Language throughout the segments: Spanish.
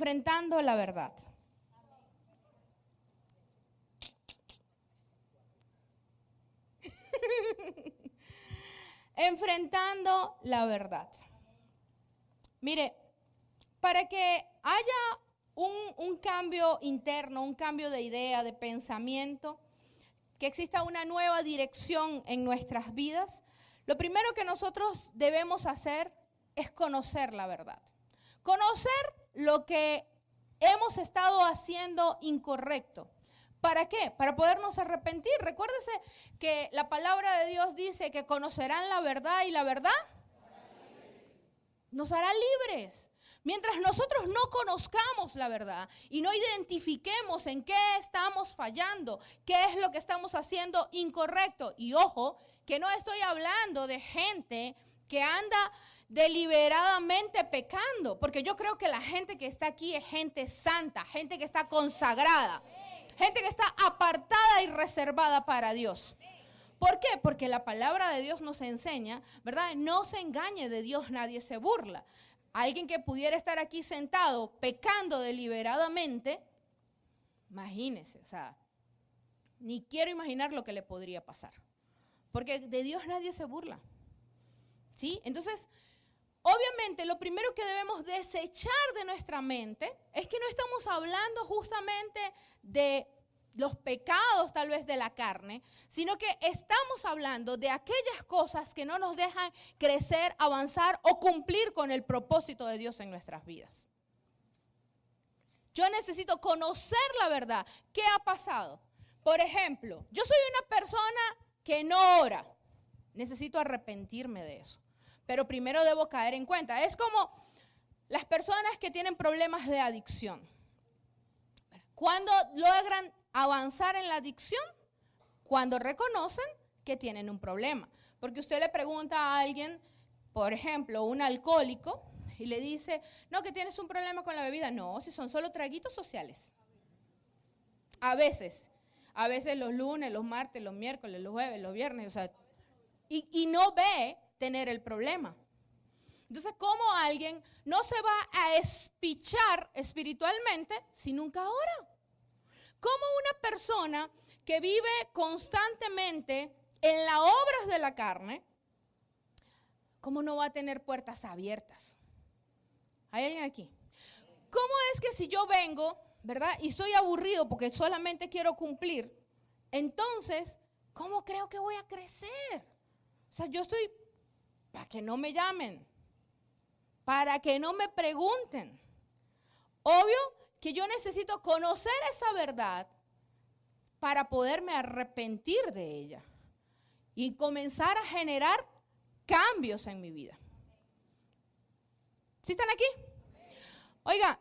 enfrentando la verdad. Enfrentando la verdad. Mire, para que haya un cambio interno, un cambio de idea, de pensamiento, que exista una nueva dirección en nuestras vidas, lo primero que nosotros debemos hacer es conocer la verdad. Conocer lo que hemos estado haciendo incorrecto. ¿Para qué? Para podernos arrepentir. Recuérdese que la palabra de Dios dice que conocerán la verdad y la verdad nos hará libres. Mientras nosotros no conozcamos la verdad y no identifiquemos en qué estamos fallando, qué es lo que estamos haciendo incorrecto. Y ojo, que no estoy hablando de gente que anda deliberadamente pecando, porque yo creo que la gente que está aquí es gente santa, gente que está consagrada, gente que está apartada y reservada para Dios. ¿Por qué? Porque la palabra de Dios nos enseña, ¿verdad? No se engañe, de Dios nadie se burla. Alguien que pudiera estar aquí sentado pecando deliberadamente, imagínese, o sea, ni quiero imaginar lo que le podría pasar. Porque de Dios nadie se burla. ¿Sí? Entonces, obviamente lo primero que debemos desechar de nuestra mente es que no estamos hablando justamente de los pecados tal vez de la carne, sino que estamos hablando de aquellas cosas que no nos dejan crecer, avanzar o cumplir con el propósito de Dios en nuestras vidas. Yo necesito conocer la verdad. ¿Qué ha pasado? Por ejemplo, yo soy una persona que no ora. Necesito arrepentirme de eso. Pero primero debo caer en cuenta. Es como las personas que tienen problemas de adicción. Cuando logran avanzar en la adicción, cuando reconocen que tienen un problema. Porque usted le pregunta a alguien, por ejemplo, un alcohólico, y le dice, no, que tienes un problema con la bebida. No, si son solo traguitos sociales. A veces los lunes, los martes, los miércoles, los jueves, los viernes, o sea, y no ve tener el problema. Entonces, ¿cómo alguien no se va a espichar espiritualmente si nunca ora? ¿Cómo una persona que vive constantemente en las obras de la carne, cómo no va a tener puertas abiertas? ¿Hay alguien aquí? ¿Cómo es que si yo vengo, verdad, y estoy aburrido porque solamente quiero cumplir, entonces, ¿cómo creo que voy a crecer? O sea, yo estoy para que no me llamen, para que no me pregunten. Obvio que yo necesito conocer esa verdad para poderme arrepentir de ella y comenzar a generar cambios en mi vida. ¿Sí están aquí? Oiga,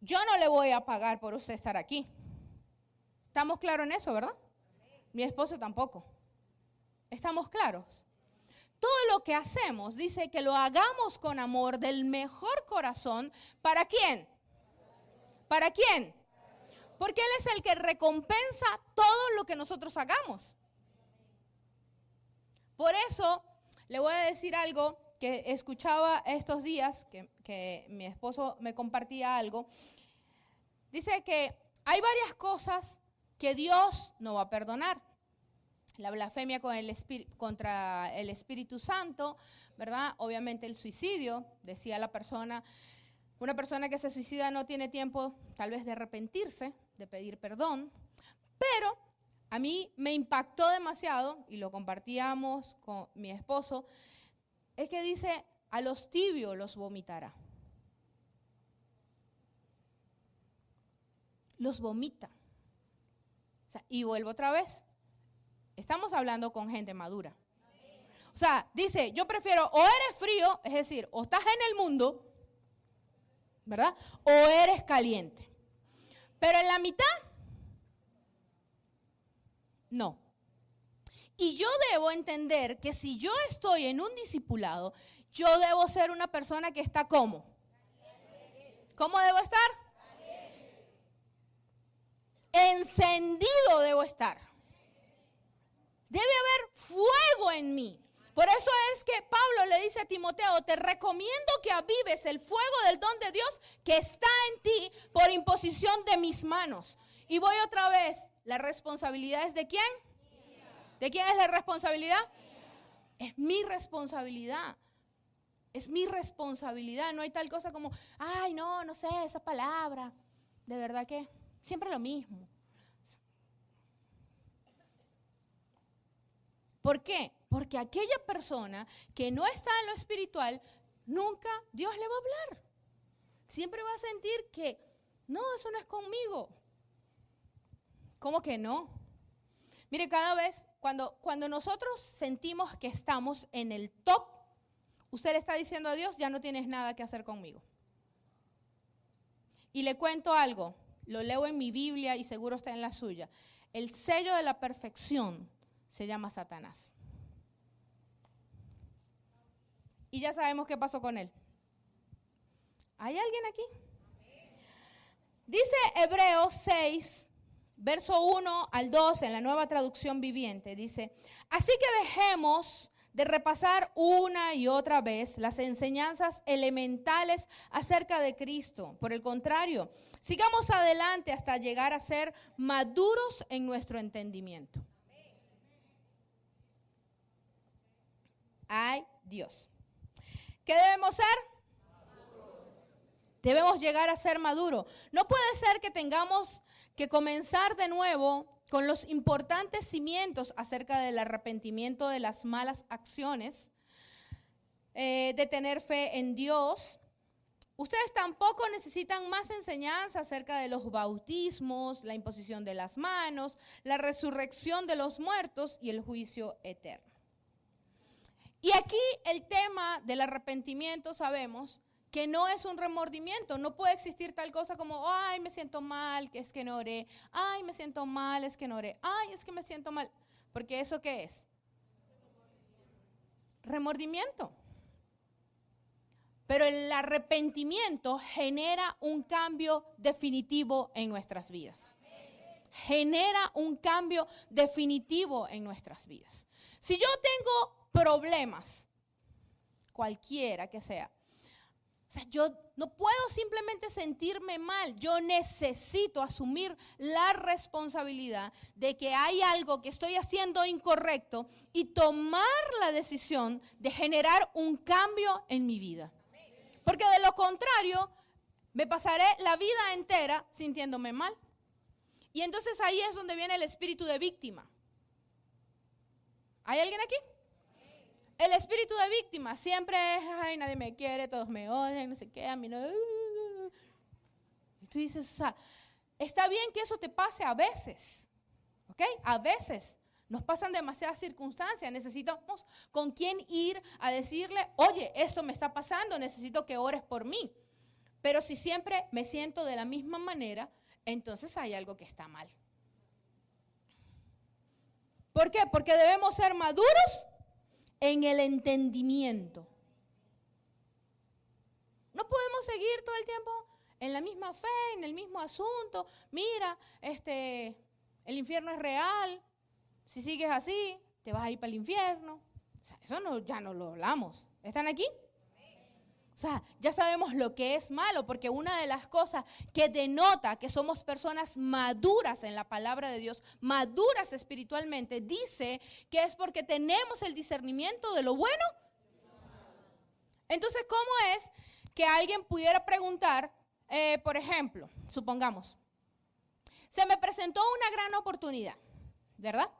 yo no le voy a pagar por usted estar aquí. ¿Estamos claros en eso, verdad? Mi esposo tampoco. ¿Estamos claros? Todo lo que hacemos, dice que lo hagamos con amor, del mejor corazón. ¿Para quién? ¿Para quién? Porque Él es el que recompensa todo lo que nosotros hagamos. Por eso le voy a decir algo que escuchaba estos días, que mi esposo me compartía algo. Dice que hay varias cosas que Dios no va a perdonar. La blasfemia contra el Espíritu Santo, ¿verdad? Obviamente el suicidio, decía la persona. Una persona que se suicida no tiene tiempo tal vez de arrepentirse, de pedir perdón. Pero a mí me impactó demasiado, y lo compartíamos con mi esposo, es que dice, a los tibios los vomitará. Los vomita. O sea, y vuelvo otra vez. Estamos hablando con gente madura. O sea, dice, yo prefiero o eres frío, es decir, o estás en el mundo, ¿verdad? O eres caliente. Pero en la mitad, no. Y yo debo entender que si yo estoy en un discipulado, yo debo ser una persona que está ¿cómo? ¿Cómo debo estar? Encendido debo estar. Debe haber fuego en mí. Por eso es que Pablo le dice a Timoteo, te recomiendo que avives el fuego del don de Dios que está en ti por imposición de mis manos. Y voy otra vez, ¿la responsabilidad es de quién? ¿De quién es la responsabilidad? Es mi responsabilidad. Es mi responsabilidad. No hay tal cosa como, ay, no sé, esa palabra. De verdad que siempre lo mismo. ¿Por qué? Porque aquella persona que no está en lo espiritual, nunca Dios le va a hablar. Siempre va a sentir que, no, eso no es conmigo. ¿Cómo que no? Mire, cada vez, cuando nosotros sentimos que estamos en el top, usted le está diciendo a Dios, ya no tienes nada que hacer conmigo. Y le cuento algo, lo leo en mi Biblia y seguro está en la suya. El sello de la perfección se llama Satanás. Y ya sabemos qué pasó con él. ¿Hay alguien aquí? Dice Hebreos 6, verso 1 al 2 en la Nueva Traducción Viviente. Dice, así que dejemos de repasar una y otra vez las enseñanzas elementales acerca de Cristo. Por el contrario, sigamos adelante hasta llegar a ser maduros en nuestro entendimiento. Ay, Dios. ¿Qué debemos ser? Debemos llegar a ser maduros. No puede ser que tengamos que comenzar de nuevo con los importantes cimientos acerca del arrepentimiento de las malas acciones, de tener fe en Dios. Ustedes tampoco necesitan más enseñanza acerca de los bautismos, la imposición de las manos, la resurrección de los muertos y el juicio eterno. Y aquí el tema del arrepentimiento sabemos que no es un remordimiento. No puede existir tal cosa como, ay, me siento mal, que es que no oré. Ay, me siento mal, es que no oré. Ay, es que me siento mal. Porque ¿eso qué es? Remordimiento. Pero el arrepentimiento genera un cambio definitivo en nuestras vidas. Genera un cambio definitivo en nuestras vidas. Si yo tengo problemas, cualquiera que sea, o sea, yo no puedo simplemente sentirme mal. Yo necesito asumir la responsabilidad de que hay algo que estoy haciendo incorrecto y tomar la decisión de generar un cambio en mi vida. Porque de lo contrario, me pasaré la vida entera sintiéndome mal. Y entonces ahí es donde viene el espíritu de víctima. ¿Hay alguien aquí? El espíritu de víctima siempre es, ay, nadie me quiere, todos me odian, no sé qué, a mí no. Y tú dices, o sea, está bien que eso te pase a veces, ¿ok? A veces nos pasan demasiadas circunstancias, necesitamos con quién ir a decirle, oye, esto me está pasando, necesito que ores por mí. Pero si siempre me siento de la misma manera, entonces hay algo que está mal. ¿Por qué? Porque debemos ser maduros en el entendimiento. No podemos seguir todo el tiempo en la misma fe, en el mismo asunto. Mira, el infierno es real. Si sigues así, te vas a ir para el infierno. O sea, eso no, ya no lo hablamos. ¿Están aquí? O sea, ya sabemos lo que es malo, porque una de las cosas que denota que somos personas maduras en la palabra de Dios, maduras espiritualmente, dice que es porque tenemos el discernimiento de lo bueno. Entonces, ¿cómo es que alguien pudiera preguntar, por ejemplo, supongamos, se me presentó una gran oportunidad, ¿verdad?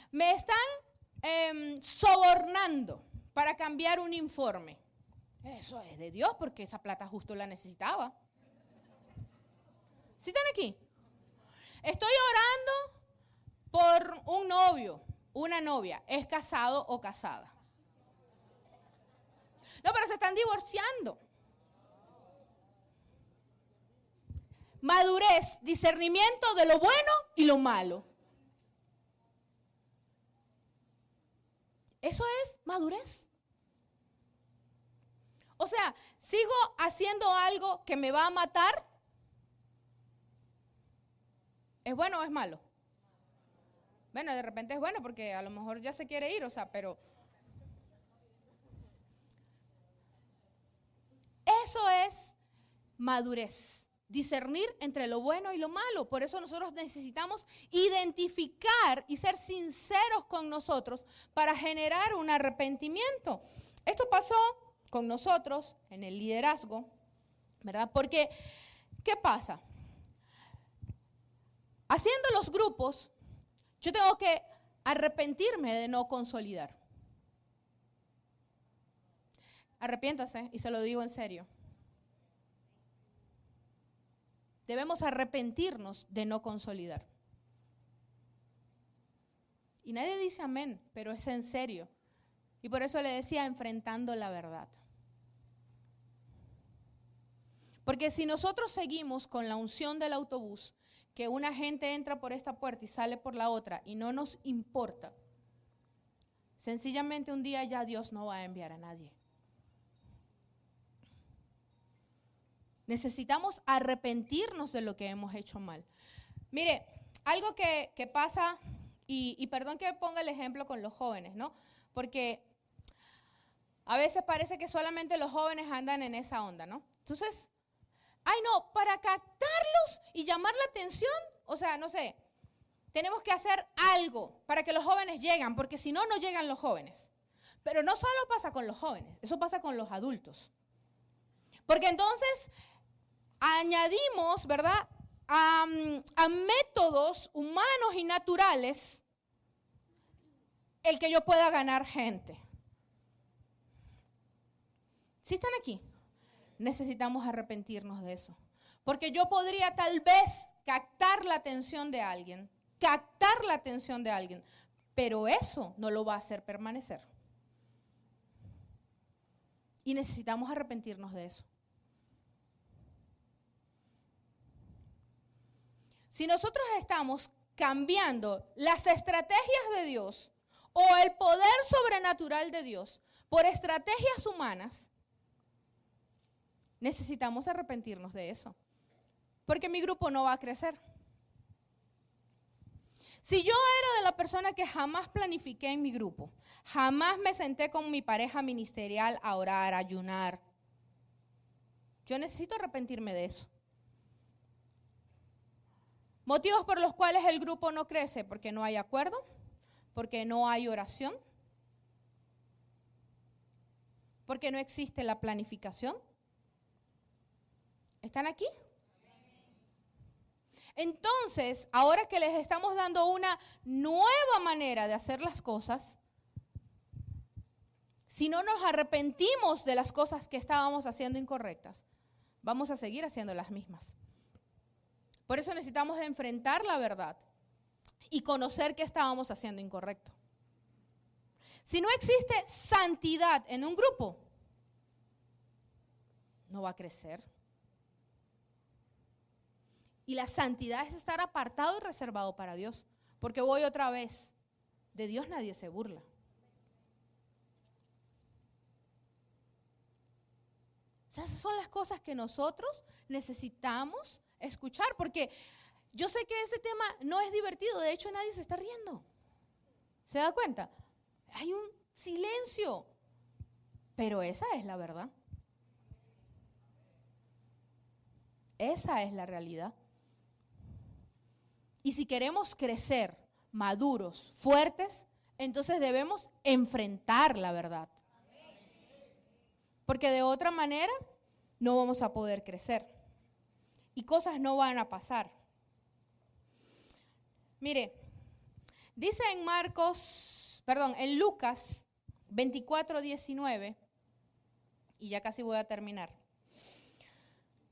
Me están sobornando para cambiar un informe. Eso es de Dios porque esa plata justo la necesitaba. ¿Sí están aquí? Estoy orando por un novio, una novia, es casado o casada. No, pero se están divorciando. Madurez, discernimiento de lo bueno y lo malo. Eso es madurez. O sea, ¿sigo haciendo algo que me va a matar? ¿Es bueno o es malo? Bueno, de repente es bueno porque a lo mejor ya se quiere ir, o sea, pero Eso es madurez, discernir entre lo bueno y lo malo. Por eso nosotros necesitamos identificar y ser sinceros con nosotros para generar un arrepentimiento. Esto pasó con nosotros en el liderazgo, ¿verdad? Porque, ¿qué pasa? Haciendo los grupos, yo tengo que arrepentirme de no consolidar. Arrepiéntase, y se lo digo en serio. Debemos arrepentirnos de no consolidar. Y nadie dice amén, pero es en serio. Y por eso le decía, enfrentando la verdad. Porque si nosotros seguimos con la unción del autobús, que una gente entra por esta puerta y sale por la otra y no nos importa, sencillamente un día ya Dios no va a enviar a nadie. Necesitamos arrepentirnos de lo que hemos hecho mal. Mire, algo que pasa, y perdón que ponga el ejemplo con los jóvenes, ¿no? Porque a veces parece que solamente los jóvenes andan en esa onda, ¿no? Entonces, ay no, para captarlos y llamar la atención, o sea, no sé, tenemos que hacer algo para que los jóvenes lleguen, porque si no, no llegan los jóvenes. Pero no solo pasa con los jóvenes, eso pasa con los adultos. Porque entonces añadimos, ¿verdad?, a métodos humanos y naturales el que yo pueda ganar gente. ¿Sí están aquí? Necesitamos arrepentirnos de eso. Porque yo podría tal vez captar la atención de alguien, pero eso no lo va a hacer permanecer. Y necesitamos arrepentirnos de eso. Si nosotros estamos cambiando las estrategias de Dios o el poder sobrenatural de Dios por estrategias humanas, necesitamos arrepentirnos de eso. Porque mi grupo no va a crecer. Si yo era de la persona que jamás planifiqué en mi grupo, jamás me senté con mi pareja ministerial a orar, a ayunar, yo necesito arrepentirme de eso. Motivos por los cuales el grupo no crece: porque no hay acuerdo, porque no hay oración, porque no existe la planificación. ¿Están aquí? Entonces, ahora que les estamos dando una nueva manera de hacer las cosas, si no nos arrepentimos de las cosas que estábamos haciendo incorrectas, vamos a seguir haciendo las mismas. Por eso necesitamos enfrentar la verdad y conocer qué estábamos haciendo incorrecto. Si no existe santidad en un grupo, no va a crecer. Y la santidad es estar apartado y reservado para Dios. Porque voy otra vez, de Dios nadie se burla. O sea, esas son las cosas que nosotros necesitamos escuchar, porque yo sé que ese tema no es divertido, de hecho nadie se está riendo. ¿Se da cuenta? Hay un silencio, pero esa es la verdad. Esa es la realidad. Y si queremos crecer maduros, fuertes, entonces debemos enfrentar la verdad. Porque de otra manera no vamos a poder crecer. Y cosas no van a pasar. Mire, dice en Lucas 24:19, y ya casi voy a terminar.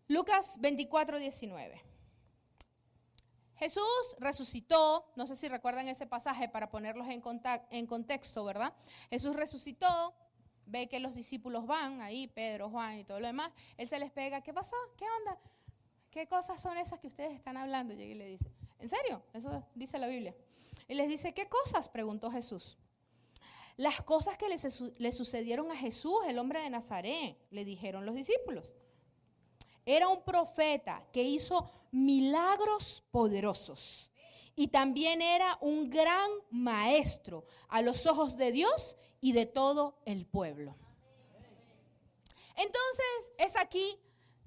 Lucas 24:19. Jesús resucitó, no sé si recuerdan ese pasaje para ponerlos en contexto, ¿verdad? Jesús resucitó, ve que los discípulos van ahí, Pedro, Juan y todo lo demás. Él se les pega, ¿qué pasó? ¿Qué onda? ¿Qué cosas son esas que ustedes están hablando? Y le dice, ¿en serio? Eso dice la Biblia. Y les dice, ¿qué cosas? Preguntó Jesús. Las cosas que le sucedieron a Jesús, el hombre de Nazaret, le dijeron los discípulos. Era un profeta que hizo milagros poderosos. Y también era un gran maestro a los ojos de Dios y de todo el pueblo. Entonces es aquí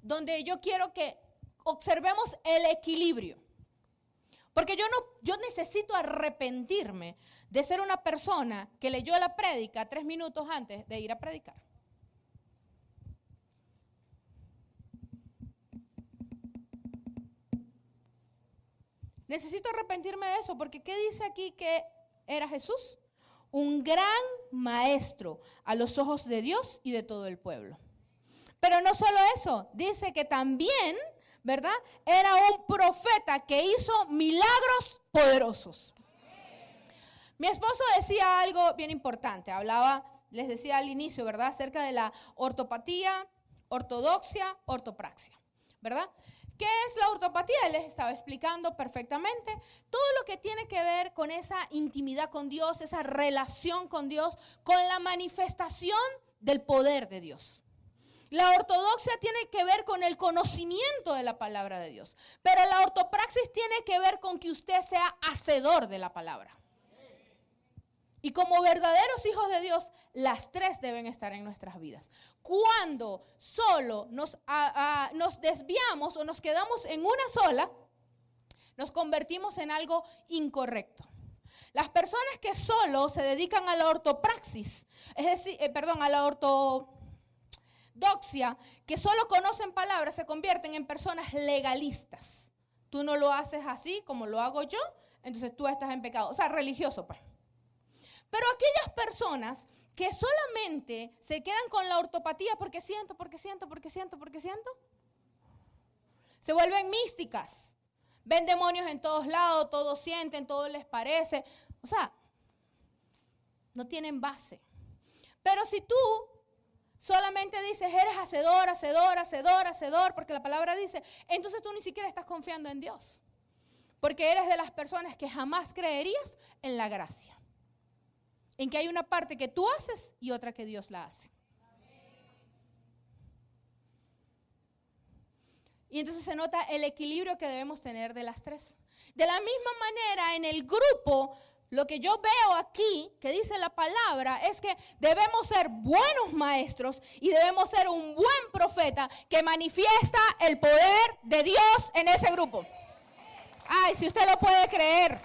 donde yo quiero que observemos el equilibrio. Porque yo necesito arrepentirme de ser una persona que leyó la prédica 3 minutos antes de ir a predicar. Necesito arrepentirme de eso, porque ¿qué dice aquí que era Jesús? Un gran maestro a los ojos de Dios y de todo el pueblo. Pero no solo eso, dice que también, ¿verdad? Era un profeta que hizo milagros poderosos. Mi esposo decía algo bien importante, les decía al inicio, ¿verdad? Acerca de la ortopatía, ortodoxia, ortopraxia, ¿verdad? ¿Qué es la ortopatía? Él les estaba explicando perfectamente todo lo que tiene que ver con esa intimidad con Dios, esa relación con Dios, con la manifestación del poder de Dios. La ortodoxia tiene que ver con el conocimiento de la palabra de Dios, pero la ortopraxis tiene que ver con que usted sea hacedor de la palabra. Y como verdaderos hijos de Dios, las tres deben estar en nuestras vidas. Cuando solo nos desviamos o nos quedamos en una sola, nos convertimos en algo incorrecto. Las personas que solo se dedican a la ortopraxis, es decir, a la ortodoxia, que solo conocen palabras, se convierten en personas legalistas. Tú no lo haces así como lo hago yo, entonces tú estás en pecado. O sea, religioso, pues. Pero aquellas personas que solamente se quedan con la ortopatía porque siento, se vuelven místicas. Ven demonios en todos lados, todos sienten, todo les parece. O sea, no tienen base. Pero si tú solamente dices, eres hacedor, porque la palabra dice, entonces tú ni siquiera estás confiando en Dios. Porque eres de las personas que jamás creerías en la gracia. En que hay una parte que tú haces y otra que Dios la hace. Y entonces se nota el equilibrio que debemos tener de las tres. De la misma manera, en el grupo, lo que yo veo aquí, que dice la palabra, es que debemos ser buenos maestros y debemos ser un buen profeta que manifiesta el poder de Dios en ese grupo. Ay, si usted lo puede creer.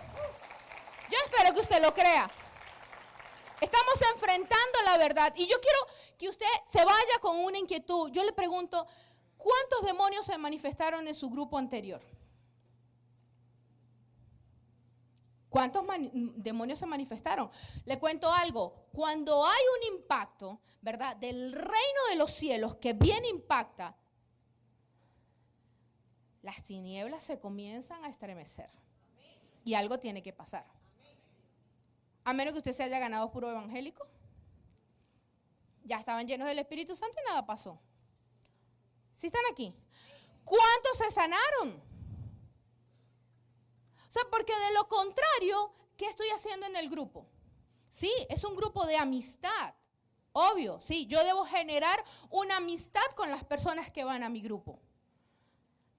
Yo espero que usted lo crea. Estamos enfrentando la verdad y yo quiero que usted se vaya con una inquietud. Yo le pregunto, ¿cuántos demonios se manifestaron en su grupo anterior? ¿Cuántos demonios se manifestaron? Le cuento algo. Cuando hay un impacto, ¿verdad?, del reino de los cielos que bien impacta, las tinieblas se comienzan a estremecer. Y algo tiene que pasar. A menos que usted se haya ganado puro evangélico. Ya estaban llenos del Espíritu Santo y nada pasó. ¿Sí están aquí? ¿Cuántos se sanaron? O sea, porque de lo contrario, ¿qué estoy haciendo en el grupo? Sí, es un grupo de amistad. Obvio, sí, yo debo generar una amistad con las personas que van a mi grupo.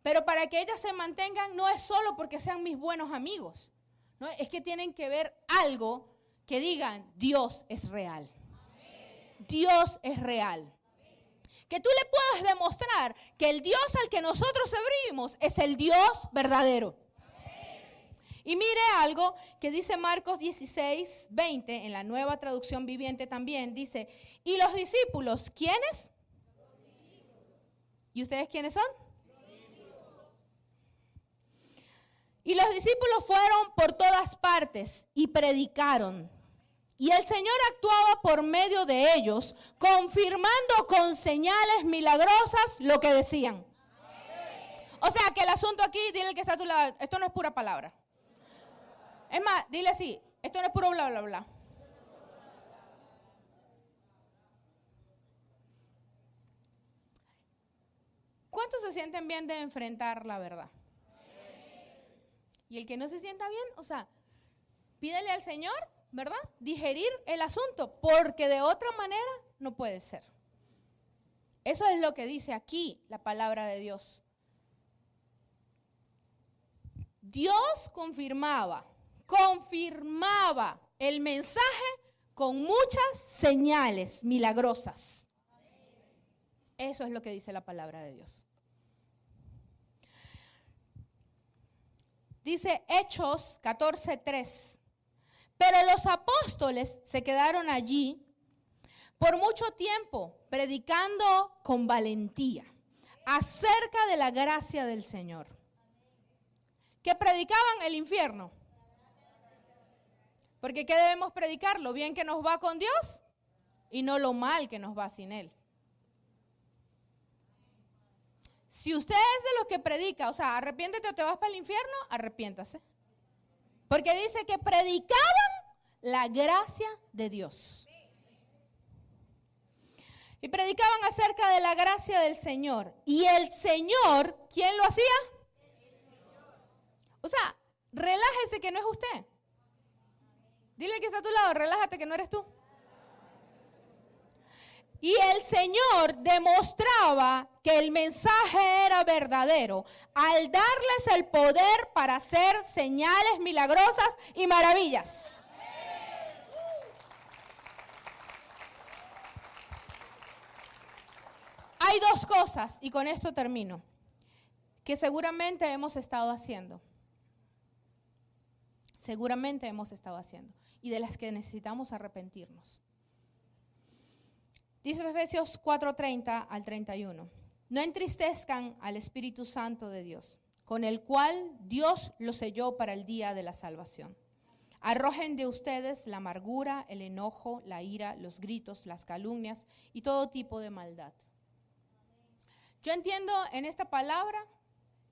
Pero para que ellas se mantengan no es solo porque sean mis buenos amigos. No, es que tienen que ver algo que digan, Dios es real. Dios es real. Que tú le puedas demostrar que el Dios al que nosotros servimos es el Dios verdadero. Y mire algo que dice Marcos 16, 20, en la Nueva Traducción Viviente también, dice, ¿y los discípulos quiénes? ¿Y ustedes quiénes son? Y los discípulos fueron por todas partes y predicaron. Y el Señor actuaba por medio de ellos, confirmando con señales milagrosas lo que decían. O sea, que el asunto aquí, dile al que está a tu lado, esto no es pura palabra. Es más, dile así, esto no es puro bla, bla, bla. ¿Cuántos se sienten bien de enfrentar la verdad? Y el que no se sienta bien, o sea, pídele al Señor, ¿verdad?, digerir el asunto, porque de otra manera no puede ser. Eso es lo que dice aquí la palabra de Dios. Dios confirmaba el mensaje con muchas señales milagrosas. Eso es lo que dice la palabra de Dios. Dice Hechos 14:3. Pero los apóstoles se quedaron allí por mucho tiempo, predicando con valentía acerca de la gracia del Señor. ¿Qué predicaban? El infierno. Porque ¿qué debemos predicar? Lo bien que nos va con Dios y no lo mal que nos va sin Él. Si usted es de los que predica, o sea, arrepiéntete o te vas para el infierno, arrepiéntase. Porque dice que predicaban la gracia de Dios. Y predicaban acerca de la gracia del Señor. Y el Señor, ¿quién lo hacía? O sea, relájese que no es usted. Dile que está a tu lado, relájate que no eres tú. Y el Señor demostraba que el mensaje era verdadero al darles el poder para hacer señales milagrosas y maravillas. Hay dos cosas, y con esto termino, que seguramente hemos estado haciendo. Seguramente hemos estado haciendo. Y de las que necesitamos arrepentirnos. Dice Efesios 4:30 al 31. No entristezcan al Espíritu Santo de Dios, con el cual Dios lo selló para el día de la salvación. Arrojen de ustedes la amargura, el enojo, la ira, los gritos, las calumnias y todo tipo de maldad. Yo entiendo en esta palabra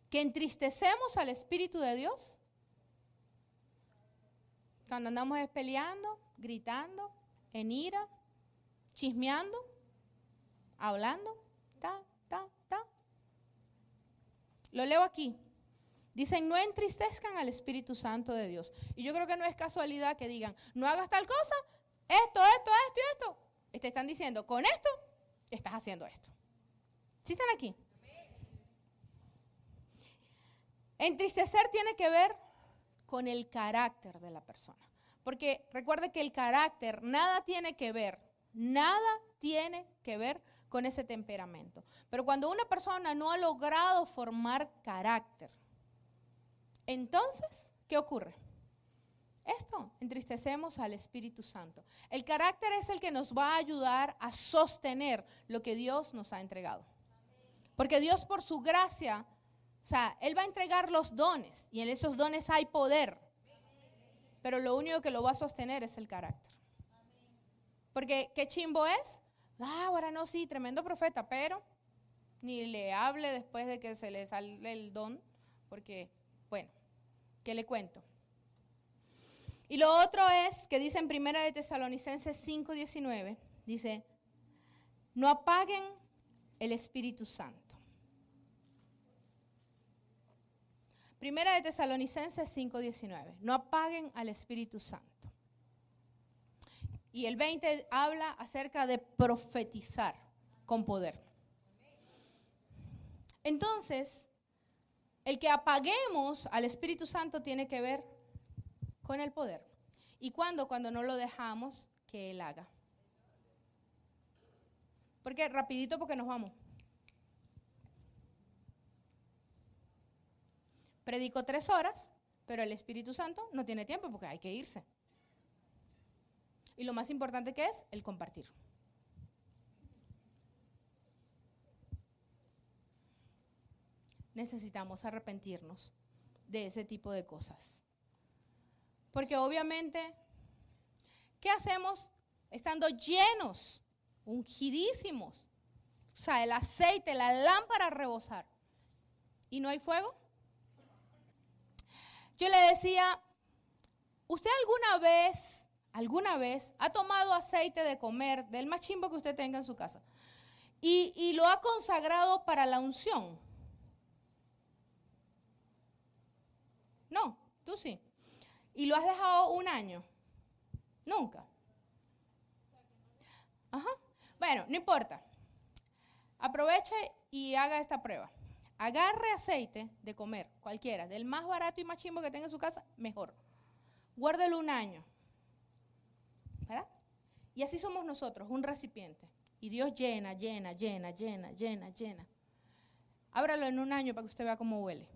que entristecemos al Espíritu de Dios cuando andamos peleando, gritando, en ira, chismeando, hablando, Lo leo aquí. Dicen, no entristezcan al Espíritu Santo de Dios. Y yo creo que no es casualidad que digan, no hagas tal cosa, esto y esto. Te están diciendo, con esto, estás haciendo esto. ¿Sí están aquí? Entristecer tiene que ver con el carácter de la persona. Porque recuerde que el carácter nada tiene que ver con ese temperamento. Pero cuando una persona no ha logrado formar carácter, entonces, ¿qué ocurre? Esto, entristecemos al Espíritu Santo. El carácter es el que nos va a ayudar a sostener lo que Dios nos ha entregado. Porque Dios por su gracia, o sea, Él va a entregar los dones y en esos dones hay poder. Pero lo único que lo va a sostener es el carácter. Porque qué chimbo es. Ahora no, sí, tremendo profeta, pero ni le hable después de que se le sale el don, porque, bueno, ¿qué le cuento? Y lo otro es que dice en 1 de Tesalonicenses 5:19, dice, no apaguen el Espíritu Santo. 1 de Tesalonicenses 5:19, no apaguen al Espíritu Santo. Y el 20 habla acerca de profetizar con poder. Entonces, el que apaguemos al Espíritu Santo tiene que ver con el poder. ¿Y cuándo? Cuando no lo dejamos que Él haga. Porque rapidito porque nos vamos. Predico 3 horas, pero el Espíritu Santo no tiene tiempo porque hay que irse. Y lo más importante que es el compartir. Necesitamos arrepentirnos de ese tipo de cosas. Porque obviamente, ¿qué hacemos estando llenos, ungidísimos? O sea, el aceite, la lámpara a rebosar. ¿Y no hay fuego? Yo le decía, ¿usted alguna vez ha tomado aceite de comer, del más chimbo que usted tenga en su casa, y lo ha consagrado para la unción? No, tú sí. ¿Y lo has dejado 1 año? Nunca. Ajá. Bueno, no importa. Aproveche y haga esta prueba. Agarre aceite de comer, cualquiera, del más barato y más chimbo que tenga en su casa, mejor. Guárdelo 1 año. ¿Verdad? Y así somos nosotros, un recipiente. Y Dios llena, llena, llena, llena, llena, llena. Ábralo en un año para que usted vea cómo huele.